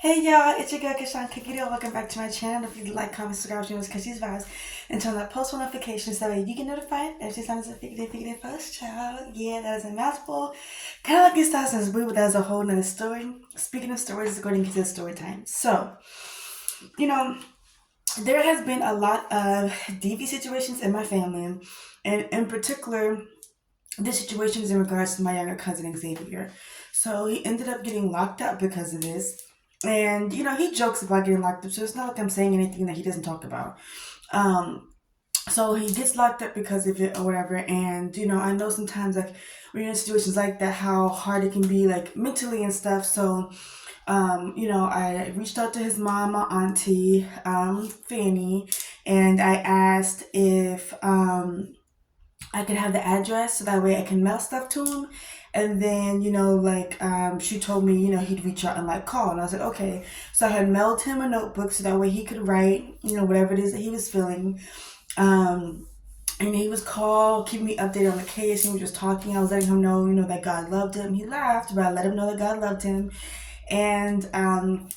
Hey y'all, it's your girl Kashan Kikido. Welcome back to my channel. If you like, comment, subscribe, join us Kashi's Vibes, and turn that post notifications so that you get notified every time there's a figure post, child. Yeah, that is a mouthful. Kind of like this Assassin's Blue, but that's a whole nother story. Speaking of stories, it's going to get to story time. So, you know, there has been a lot of DV situations in my family, and in particular, this situation is in regards to my younger cousin Xavier. So he ended up getting locked up because of this. And he jokes about getting locked up, so it's not like I'm saying anything that he doesn't talk about. Um, so he gets locked up because of it or whatever. And I know sometimes like when you're in situations like that, how hard it can be like mentally and stuff. So I reached out to his mom, my auntie, Fanny, and I asked if I could have the address so that way I can mail stuff to him. And then, she told me, he'd reach out and like call. And I was like, okay. So I had mailed him a notebook so that way he could write, whatever it is that he was feeling. And he was called, keeping me updated on the case. He was just talking. I was letting him know, that God loved him. He laughed, but I let him know that God loved him. And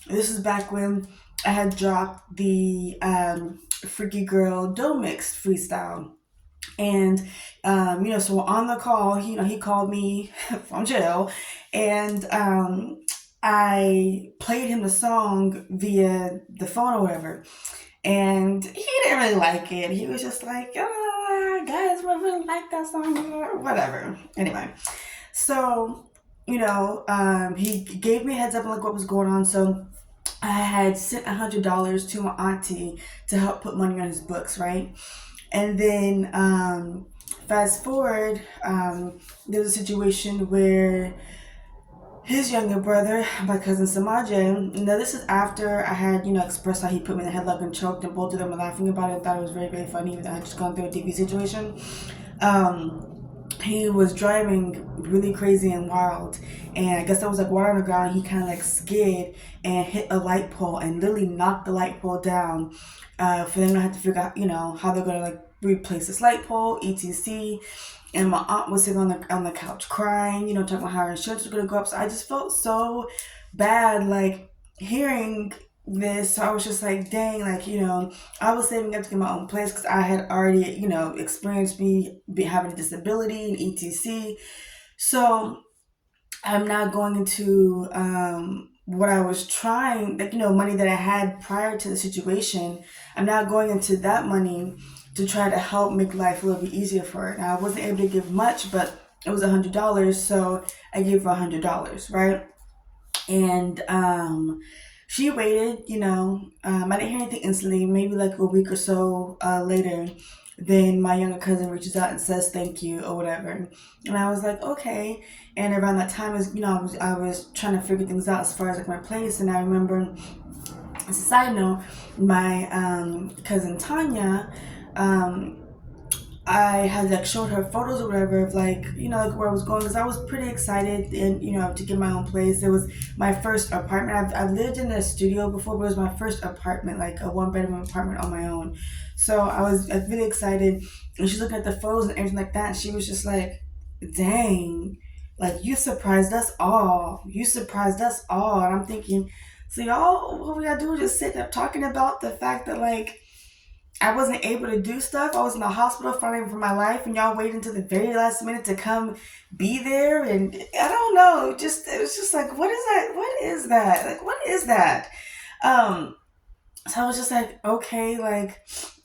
this is back when I had dropped the Freaky Girl Dough Mix freestyle. And so on the call, he called me from jail, and I played him the song via the phone or whatever, and he didn't really like it. He was just like, guys, we really like that song or whatever. Anyway, so he gave me a heads up on like what was going on. So I had sent $100 to my auntie to help put money on his books, right? And then fast forward, there was a situation where his younger brother, my cousin Samaje, now this is after I had, expressed how he put me in the headlock and choked, and both of them were laughing about it and thought it was very, very funny that I had just gone through a DV situation. He was driving really crazy and wild, and I guess there was like water on the ground. He kind of like skid and hit a light pole and literally knocked the light pole down. For them to have to figure out, how they're gonna like replace this light pole, etc. And my aunt was sitting on the couch crying, talking about how her insurance was gonna go up. So I just felt so bad, like hearing this. So I was just like, dang, like I was saving up to get my own place because I had already, experienced me having a disability and etc. So I'm not going into what I was trying, like money that I had prior to the situation. I'm not going into that money to try to help make life a little bit easier for her. Now I wasn't able to give much, but it was $100, so I gave her $100, right? And she waited, I didn't hear anything instantly. Maybe like a week or so later, then my younger cousin reaches out and says thank you or whatever. And I was like, okay. And around that time is, I was trying to figure things out as far as like my place. And I remember, as a side note, my cousin Tanya, I had like showed her photos or whatever of like like where I was going because I was pretty excited and to get my own place. It was my first apartment. I've lived in a studio before, but it was my first apartment, like a one bedroom apartment on my own. So I was like really excited, and she's looking at the photos and everything like that, and she was just like, "Dang, like you surprised us all. You surprised us all." And I'm thinking, so y'all, what we gotta do is just sit up talking about the fact that like I wasn't able to do stuff. I was in the hospital fighting for my life, and y'all waited until the very last minute to come be there. And I don't know, just it was just like, what is that? What is that? Like, what is that? Um, so I was just like, okay, like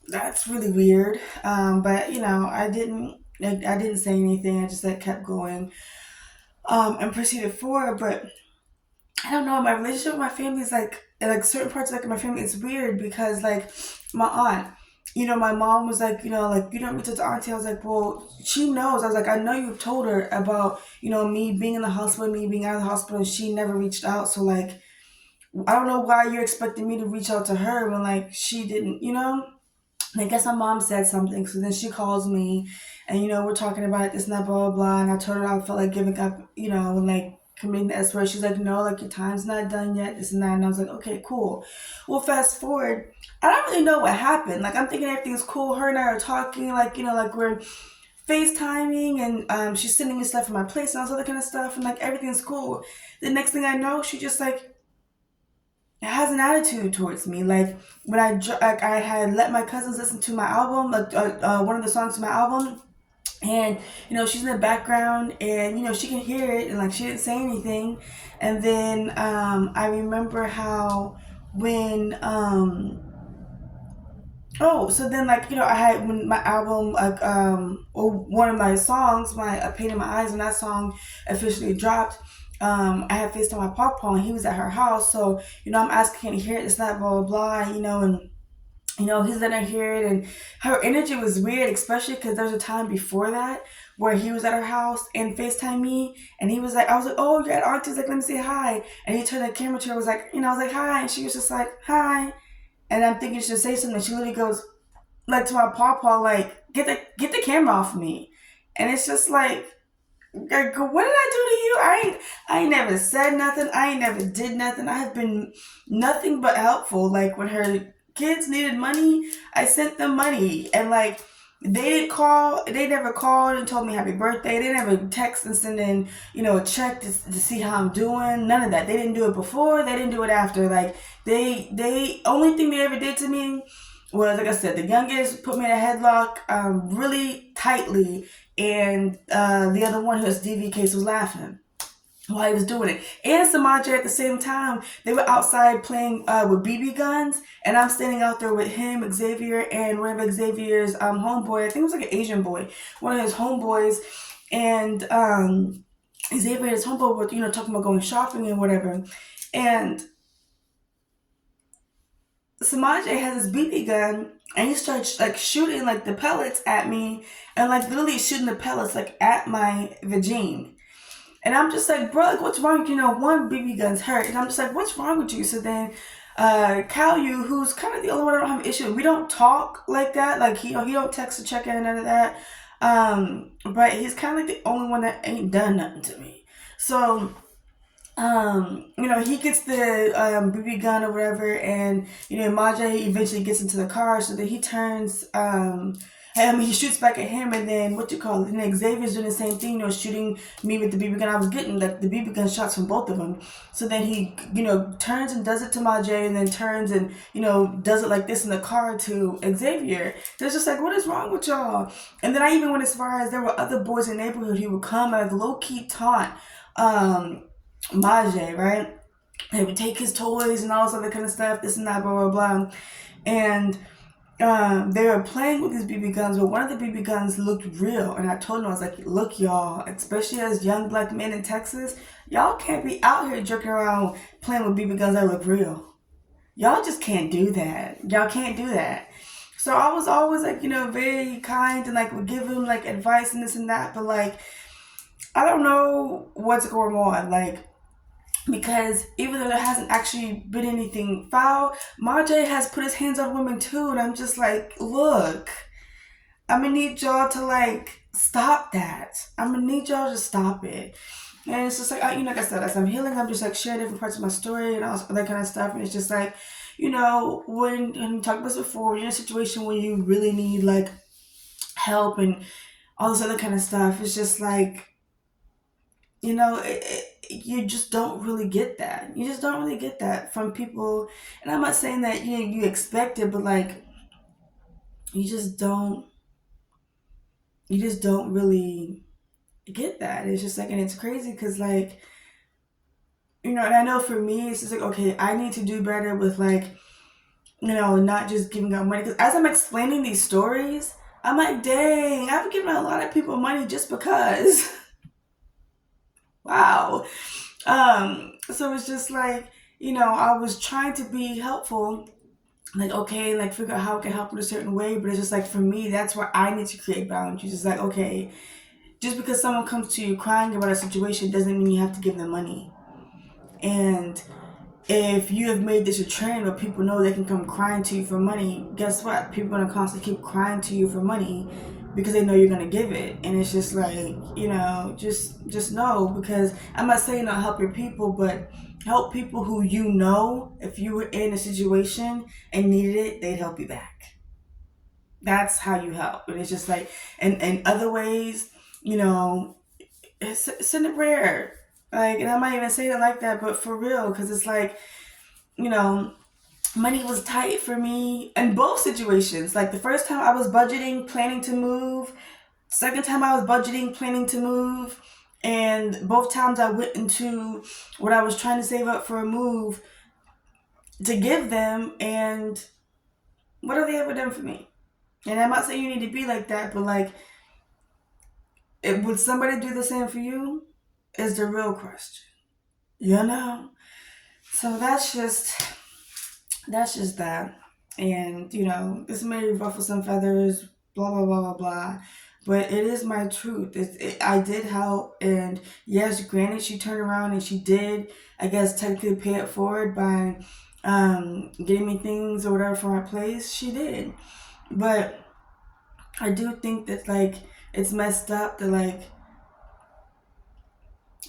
that's really weird. But I didn't say anything. I just like kept going, and proceeded forward. But I don't know. My relationship with my family is like certain parts of like my family. It's weird because like my aunt, my mom was like, like you don't reach out to auntie. I was like, well, she knows. I was like, I know you've told her about me being in the hospital, me being out of the hospital, and she never reached out. So like, I don't know why you're expecting me to reach out to her when like she didn't. And I guess my mom said something, so then she calls me, and we're talking about it, this and that, blah blah blah. And I told her I felt like giving up, and like committing the S word. She's like, no, like your time's not done yet, this and that. And I was like, okay, cool. Well, fast forward, I don't really know what happened. Like I'm thinking everything's cool. Her and I are talking, like like we're FaceTiming, and she's sending me stuff from my place and all this other kind of stuff, and like everything's cool. The next thing I know, she just like has an attitude towards me. Like when like I had let my cousins listen to my album, like one of the songs to my album, and she's in the background, and she can hear it, and like she didn't say anything. And then I remember how when oh, so then like I had when my album like or one of my songs, my Pain in My Eyes, when that song officially dropped, I had FaceTime my papa, and he was at her house. So I'm asking, can he hear it? It's not blah blah blah, and he's letting her hear it, and her energy was weird, especially because there was a time before that where he was at her house and FaceTime me, and he was like, I was like, oh, you're at Auntie's, like, let me say hi. And he turned the camera to her, was like, I was like, hi, and she was just like, hi. And I'm thinking she should say something. She literally goes, like, to my pawpaw, like, get the camera off me. And it's just like, what did I do to you? I ain't never said nothing. I ain't never did nothing. I have been nothing but helpful. Like when her kids needed money, I sent them money. And like they didn't call, they never called and told me happy birthday. They never text and send in, a check to see how I'm doing. None of that. They didn't do it before, they didn't do it after. Like they only thing they ever did to me was, like I said, the youngest put me in a headlock really tightly, and the other one who has DV case was laughing while he was doing it. And Samaje at the same time, they were outside playing with BB guns, and I'm standing out there with him, Xavier, and one of Xavier's homeboy. I think it was like an Asian boy, one of his homeboys, and Xavier and his homeboy were talking about going shopping and whatever, and Samaje has his BB gun, and he starts like shooting like the pellets at me, and like literally shooting the pellets like at my vagina. And I'm just like, bro, like, what's wrong? One BB gun's hurt, and I'm just like, what's wrong with you? So then, Kalyu, who's kind of the only one I don't have an issue with, we don't talk like that. Like he don't text to check in and none of that. But he's kind of like the only one that ain't done nothing to me. So he gets the BB gun or whatever, and Maje eventually gets into the car, so then he turns he shoots back at him, and then and Xavier's doing the same thing, shooting me with the BB gun. I was getting like the BB gun shots from both of them. So then he, turns and does it to Maje, and then turns and, does it like this in the car to Xavier. There's just like, what is wrong with y'all? And then I even went as far as there were other boys in the neighborhood who would come and like low key taunt Maje, right? They would take his toys and all this other kind of stuff, this and that, blah, blah, blah. And they were playing with these BB guns, but one of the BB guns looked real. And I told them, I was like, look, y'all, especially as young black men in Texas, y'all can't be out here jerking around playing with BB guns that look real. Y'all just can't do that. Y'all can't do that. So I was always like, very kind and like would give him like advice and this and that. But like, I don't know what's going on. Like, because even though there hasn't actually been anything foul, Maje has put his hands on women too, and I'm just like, look, I'm gonna need y'all to like stop that. I'm gonna need y'all to stop it. And it's just like, like I said, as I'm healing, I'm just like sharing different parts of my story and all that kind of stuff. And it's just like, when we talked about this before, when you're in a situation where you really need like help and all this other kind of stuff, it's just like, you just don't really get that. You just don't really get that from people. And I'm not saying that you expect it, but like you just don't really get that. It's just like, and it's crazy because like, and I know for me, it's just like, okay, I need to do better with like, not just giving out money. Because as I'm explaining these stories, I'm like, dang, I've given a lot of people money just because. Wow. So it's just like, I was trying to be helpful, like, okay, like figure out how I can help in a certain way, but it's just like, for me, that's where I need to create boundaries. It's like, okay, just because someone comes to you crying about a situation doesn't mean you have to give them money. And if you have made this a trend where people know they can come crying to you for money, guess what? People are going to constantly keep crying to you for money because they know you're going to give it. And it's just like, just know, because I'm not saying not help your people, but help people who if you were in a situation and needed it, they'd help you back. That's how you help. And it's just like, and other ways, send a prayer. Like, and I might even say it like that, but for real, because it's like, you know, money was tight for me in both situations. Like the first time I was budgeting, planning to move, second time I was budgeting, planning to move, and both times I went into what I was trying to save up for a move to give them, and what have they ever done for me? And I'm not saying you need to be like that, but like, would somebody do the same for you? Is the real question. You know? So that's just that. And, this may ruffle some feathers, blah, blah, blah, blah, blah. But it is my truth. I did help. And yes, granted, she turned around and she did, I guess, technically pay it forward by getting me things or whatever for my place. She did. But I do think that, like, it's messed up that, like,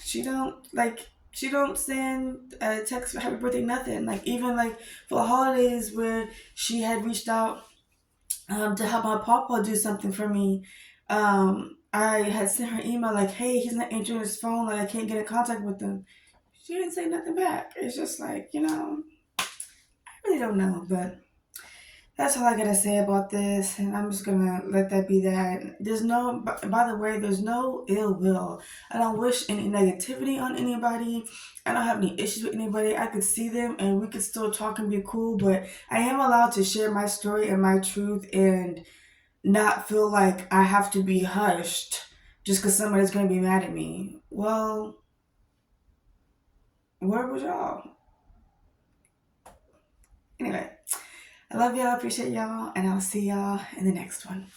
she don't send a text for happy birthday, nothing. Like, even like for the holidays where she had reached out to help my papa do something for me. I had sent her email like, hey, he's not answering his phone, like I can't get in contact with him. She didn't say nothing back. It's just like, I really don't know, but that's all I gotta say about this, and I'm just gonna let that be that. There's no, by the way, there's no ill will. I don't wish any negativity on anybody. I don't have any issues with anybody. I could see them and we could still talk and be cool, but I am allowed to share my story and my truth and not feel like I have to be hushed just because somebody's gonna be mad at me. Well, where was y'all? Anyway, I love y'all, appreciate y'all, and I'll see y'all in the next one.